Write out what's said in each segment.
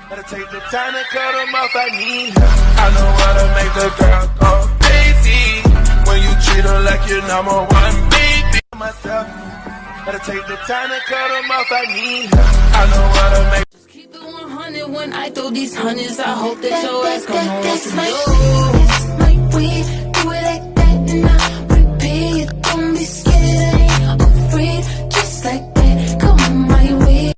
Gotta take the time to cut them off, I need help. I know how to make the girl go crazy. When you treat her like your number one baby. Myself, gotta take the time to cut them off, I need help. I know how to make. Just keep it 100 when I throw these hundreds. I hope that your ass gon' know what That's to my do. weed, that's my weed. Do it like that and I repeat. Don't be scared, I ain't afraid. Just like that, come on my way.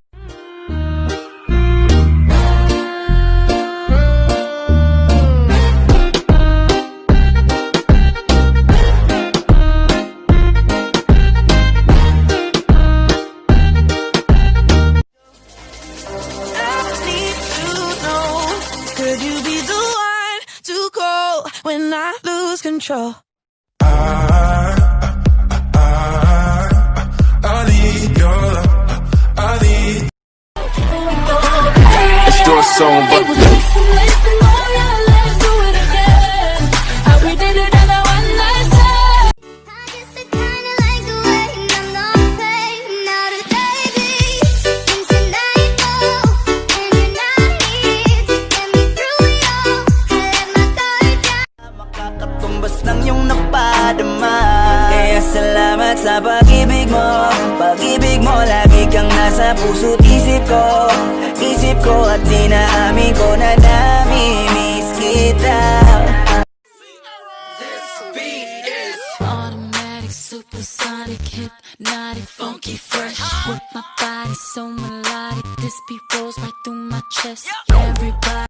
Could you be the one to call when I lose control? I need your love. I need. Let's do a song, but let's do it again. How we did it on a one night stand. I just kinda like the way I'm not paying now to baby. And tonight, oh, and you're not here to get me through it all. I let my guard down. Makakatumbas ng iyong napadama. Kaya salamat sa pag-ibig mo. Pag-ibig mo, lagi kang nasa puso't isip ko at dinaamin ko na namimiss kita. Automatic, supersonic, hypnotic, funky, fresh. With my body so melodic, this beat rolls right through my chest. Everybody.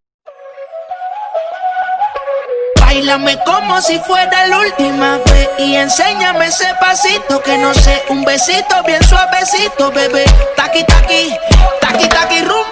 Báilame como si fuera la última vez y enséñame ese pasito que no sé, un besito bien suavecito, bebé. Taqui, taqui, taqui, taqui, rum.